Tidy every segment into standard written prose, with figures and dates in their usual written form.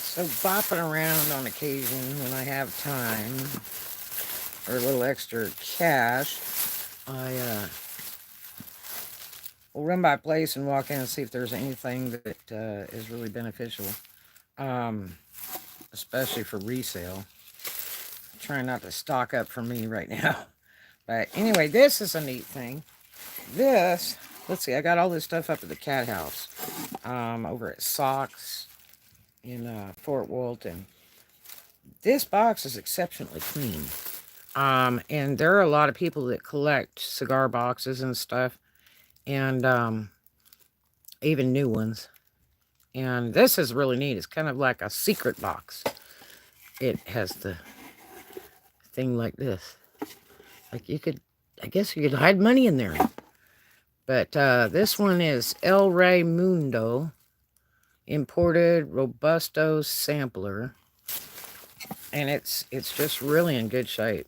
So bopping around on occasion when I have time or a little extra cash, I will run by a place and walk in and see if there's anything that is really beneficial, um, especially for resale. I'm trying not to stock up for me right now. But anyway, this is a neat thing. This, let's see, I got all this stuff up at the cat house over at Socks in Fort Walton. This box is exceptionally clean. And there are a lot of people that collect cigar boxes and stuff, and even new ones. And this is really neat. It's kind of like a secret box. It has the thing like this. Like you could, I guess you could hide money in there. But this one is El Rey Mundo imported Robusto sampler, and it's just really in good shape.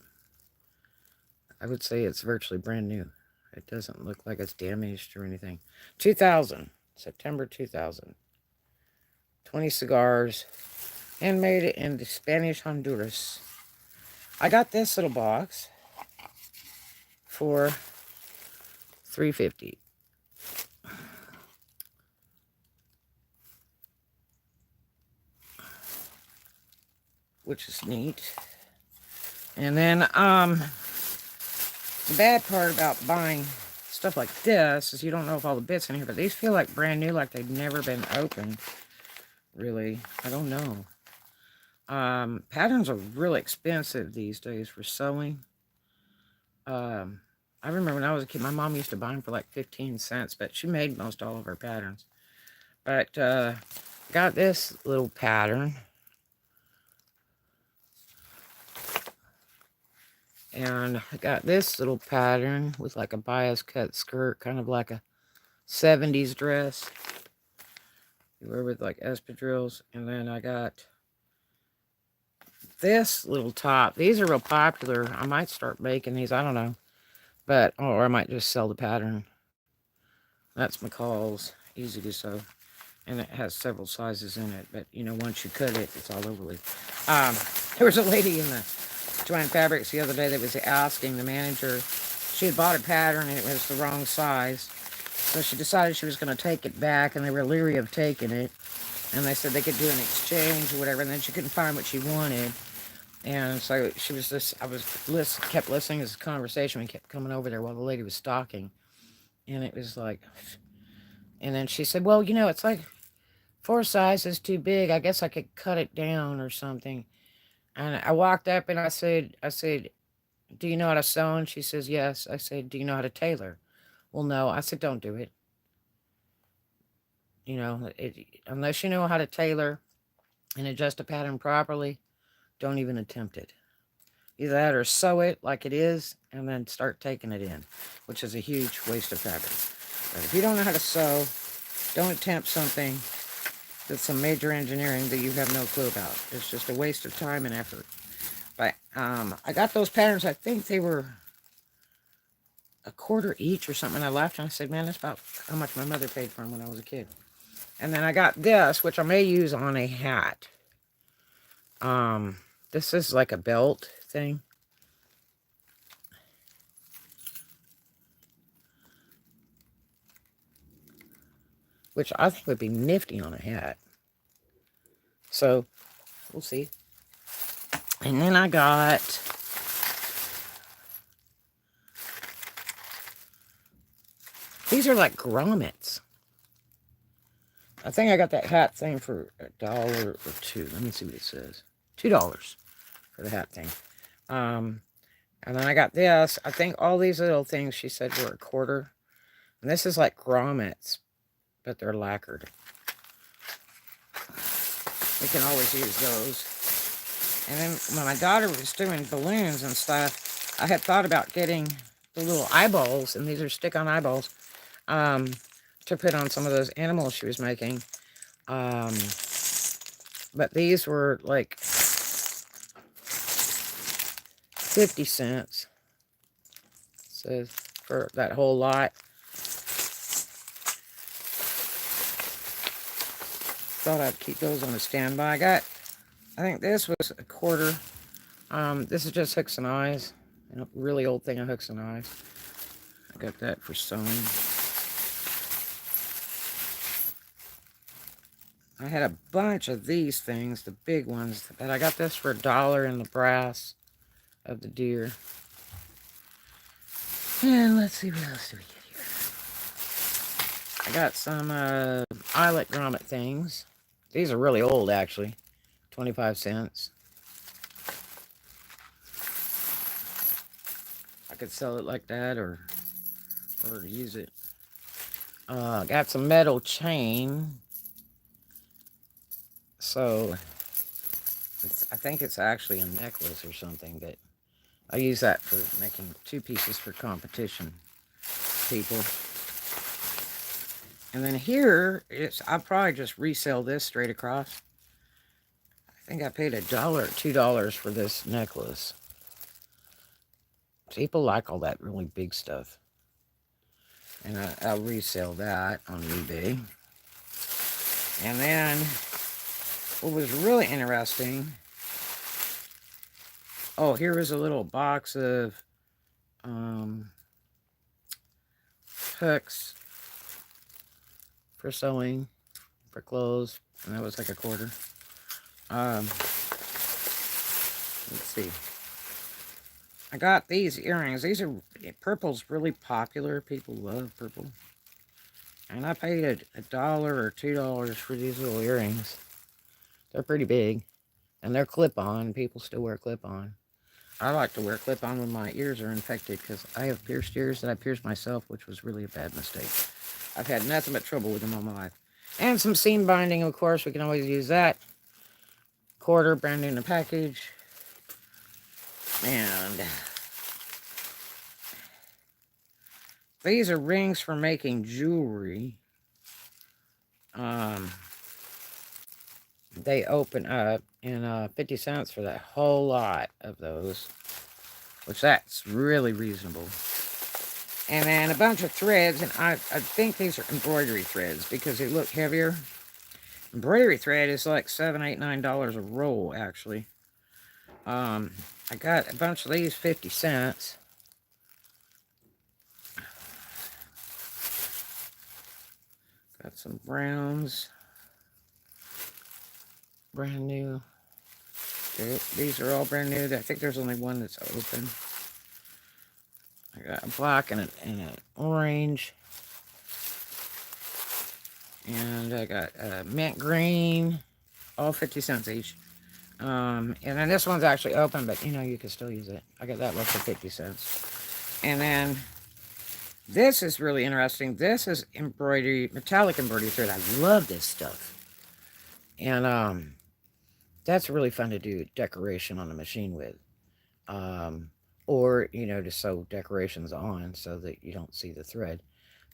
I would say it's virtually brand new. It doesn't look like it's damaged or anything. 2000, September 2000. 20 cigars, handmade in the Spanish Honduras. I got this little box for $3.50. Which is neat. And then, the bad part about buying stuff like this is you don't know if all the bits in here, but these feel like brand new, like they've never been opened. Really, I don't know. Patterns are really expensive these days for sewing. I remember when I was a kid, my mom used to buy them for like 15 cents, but she made most all of her patterns. But, got this little pattern. And I got this little pattern with like a bias cut skirt, kind of like a 70s dress. You wear with like espadrilles. And then I got this little top. These are real popular. I might start making these. I don't know. But, or I might just sell the pattern. That's McCall's. Easy to sew. And it has several sizes in it. But, you know, once you cut it, it's all over with. There was a lady in the Joanne Fabrics the other day that was asking the manager. She had bought a pattern and it was the wrong size. So she decided she was going to take it back, and they were leery of taking it. And they said they could do an exchange or whatever, and then she couldn't find what she wanted. And so she was just, kept listening to this conversation. We kept coming over there while the lady was stocking. And it was like, and then she said, well, you know, it's like 4 sizes too big. I guess I could cut it down or something. And I walked up and I said, do you know how to sew? And she says, yes. I said, do you know how to tailor? Well, no. I said, don't do it. You know, unless you know how to tailor and adjust a pattern properly, don't even attempt it. Either that or sew it like it is and then start taking it in, which is a huge waste of fabric. But if you don't know how to sew, don't attempt something that's some major engineering that you have no clue about. It's just a waste of time and effort. But I got those patterns. I think they were $0.25 each or something. And I laughed and I said, man, that's about how much my mother paid for them when I was a kid. And then I got this, which I may use on a hat. This is like a belt thing. Which I think would be nifty on a hat. So, we'll see. And then I got these are like grommets. I think I got that hat thing for $1 or $2. Let me see what it says. $2 for the hat thing. And then I got this. I think all these little things she said were $0.25. And this is like grommets, but they're lacquered. We can always use those. And then when my daughter was doing balloons and stuff, I had thought about getting the little eyeballs, and these are stick-on eyeballs, to put on some of those animals she was making. But these were like 50 cents. So for that whole lot. thought I'd keep those on a standby. I think this was a quarter. This is just hooks and eyes. A really old thing of hooks and eyes. I got that for sewing. I had a bunch of these things, the big ones, but I got this for $1 in the brass of the deer. And let's see, what else do we get here? I got some eyelet grommet things. These are really old, actually. 25 cents. I could sell it like that or use it. Got some metal chain. So, I think it's actually a necklace or something, but I use that for making 2 pieces for competition people. And then here, I'll probably just resell this straight across. I think I paid $1 or $2 for this necklace. People like all that really big stuff. And I'll resell that on eBay. And then, what was really interesting, oh, here was a little box of hooks for sewing, for clothes, and that was like a quarter. Let's see. I got these earrings. Purple's really popular. People love purple. And I paid $1 or $2 for these little earrings. They're pretty big. And they're clip-on. People still wear clip-on. I like to wear clip-on when my ears are infected because I have pierced ears that I pierced myself, which was really a bad mistake. I've had nothing but trouble with them all my life. And some seam binding, of course. We can always use that. Quarter, brand new in the package. And these are rings for making jewelry. They open up, and 50 cents for that whole lot of those, which that's really reasonable. And then a bunch of threads, and I think these are embroidery threads because they look heavier. Embroidery thread is like $7, $8, $9 a roll, actually. I got a bunch of these, 50 cents. Got some browns. Brand new. These are all brand new. I think there's only one that's open. I got a black and an orange. And I got mint green. All 50 cents each. And then this one's actually open, but you know, you can still use it. I got that one for 50 cents. And then this is really interesting. This is embroidery, metallic embroidery thread. I love this stuff. And that's really fun to do decoration on the machine with. Or, you know, to sew decorations on so that you don't see the thread.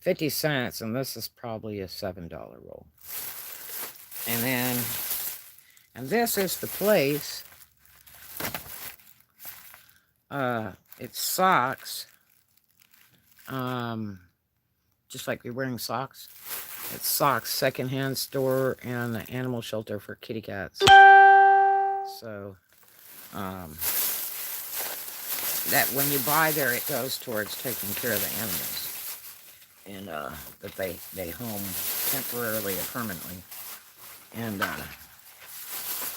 50 cents, and this is probably a $7 roll. And then, and this is the place. It's socks. Just like you're wearing socks. It's socks, secondhand store, and the animal shelter for kitty cats. So, that when you buy there, it goes towards taking care of the animals. And, that they home temporarily or permanently. And,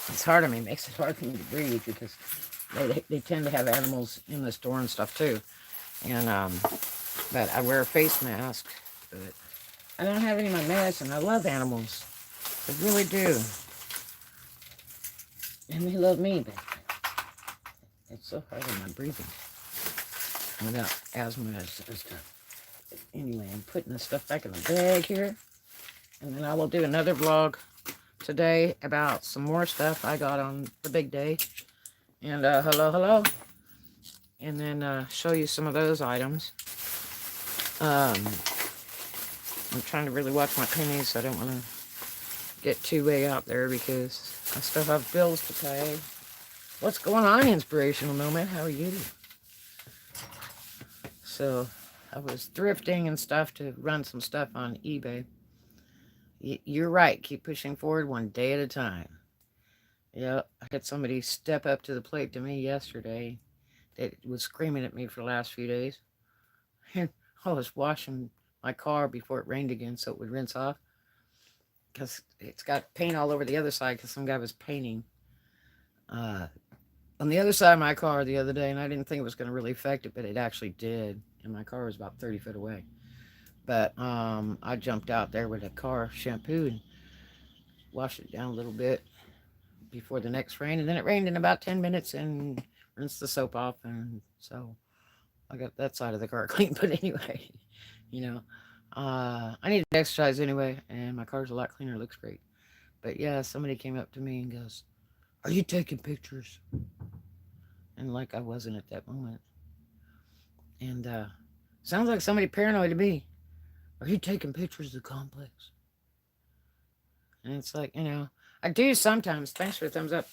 it's hard on me. It makes it hard for me to breathe because they tend to have animals in the store and stuff too. And, but I wear a face mask, but I don't have any of my medicine. I love animals. I really do. And they love me, but it's so hard on my breathing. Without asthma and stuff. Anyway, I'm putting this stuff back in the bag here. And then I will do another vlog today about some more stuff I got on the big day. And hello. And then show you some of those items. I'm trying to really watch my pennies, so I don't want to get too way out there because I still have bills to pay. What's going on, Inspirational Moment? How are you? So, I was thrifting and stuff to run some stuff on eBay You're right. Keep pushing forward one day at a time. Yeah, I had somebody step up to the plate to me yesterday that was screaming at me for the last few days. And I was washing my car before it rained again so it would rinse off because it's got paint all over the other side because some guy was painting uh, on the other side of my car the other day, and I didn't think it was going to really affect it, but it actually did. And my car was about 30 feet away. But I jumped out there with a car shampoo and washed it down a little bit before the next rain, and then it rained in about 10 minutes and rinsed the soap off, and so I got that side of the car clean. But anyway, you know, I need to exercise anyway, and my car's a lot cleaner. It looks great. But yeah, somebody came up to me and goes, "Are you taking pictures?" And like I wasn't at that moment. And sounds like somebody paranoid to me. Are you taking pictures of the complex? And it's like, I do sometimes. Thanks for the thumbs up.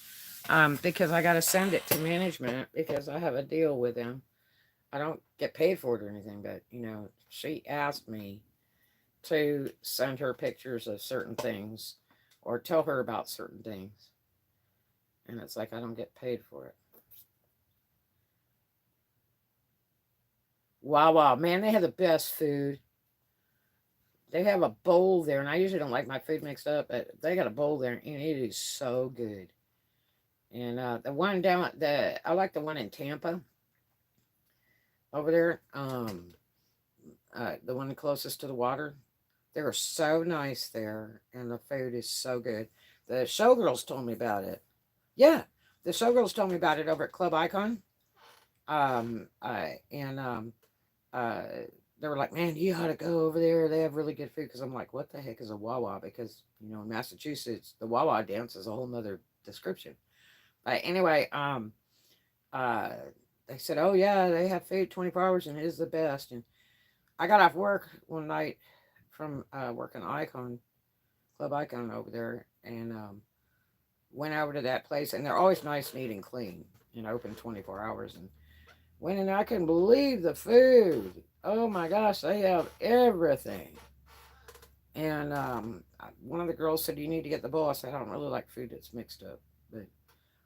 Because I got to send it to management because I have a deal with them. I don't get paid for it or anything, but, she asked me to send her pictures of certain things or tell her about certain things. And it's like, I don't get paid for it. Wow. Man, they have the best food. They have a bowl there, and I usually don't like my food mixed up, but they got a bowl there, and it is so good. And the one down I like the one in Tampa over there. The one closest to the water. They were so nice there, and the food is so good. The showgirls told me about it. Yeah, the showgirls told me about it over at Club Icon. And uh, they were like, "Man, you ought to go over there. They have really good food." Because I'm like, "What the heck is a Wawa?" Because in Massachusetts, the Wawa dance is a whole nother description. But anyway, uh, they said, "Oh yeah, they have food 24 hours, and it is the best." And I got off work one night from working Icon Club Icon over there, and went over to that place, and they're always nice, neat, and clean, and open 24 hours. And went in, I couldn't believe the food. Oh my gosh, they have everything. And one of the girls said, "You need to get the bowl." I said, "I don't really like food that's mixed up." But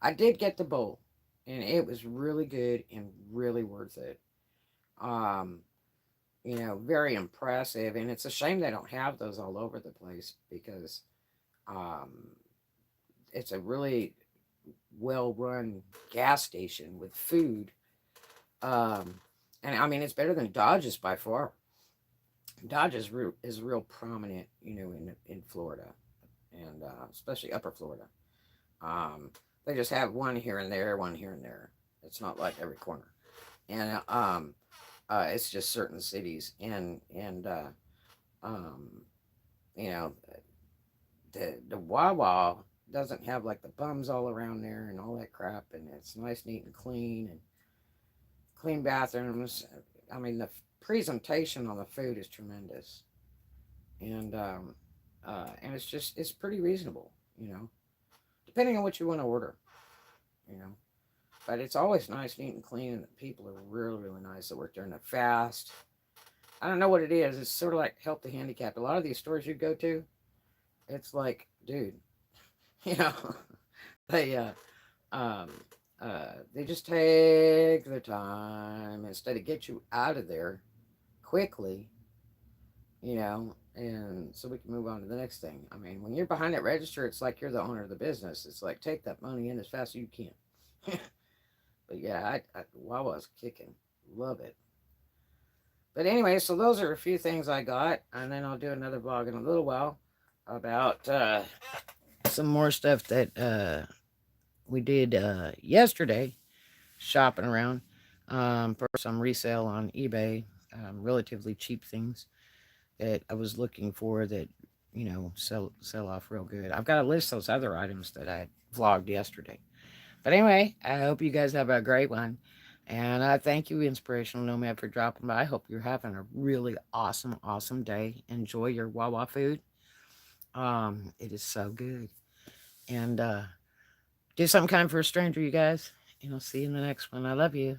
I did get the bowl, and it was really good and really worth it. Um, very impressive. And it's a shame they don't have those all over the place because um, it's a really well run gas station with food. And I mean, it's better than Dodge's by far. Dodge's is real prominent, in Florida, and especially Upper Florida. Um, they just have one here and there, one here and there. It's not like every corner, and it's just certain cities, and um, you know, the Wawa doesn't have like the bums all around there and all that crap, and it's nice, neat, and clean, and clean bathrooms. I mean, the presentation on the food is tremendous, and it's pretty reasonable, depending on what you want to order, you know. But it's always nice, neat, and clean, and the people are really, really nice that work there, and they're fast. I don't know what it is. It's sort of like Help the Handicapped. A lot of these stores you go to, it's like, dude, you know, they um, they just take their time instead of get you out of there quickly, and so we can move on to the next thing. I mean, when you're behind that register, it's like you're the owner of the business. It's like, take that money in as fast as you can. But yeah, Wawa's kicking. Love it. But anyway, so those are a few things I got, and then I'll do another vlog in a little while about some more stuff that we did yesterday, shopping around for some resale on eBay, relatively cheap things that I was looking for that sell off real good. I've got to list those other items that I vlogged yesterday. But anyway, I hope you guys have a great one. And I thank you, Inspirational Nomad, for dropping by. I hope you're having a really awesome, awesome day. Enjoy your Wawa food. It is so good. And do something kind for a stranger, you guys. And I'll see you in the next one. I love you.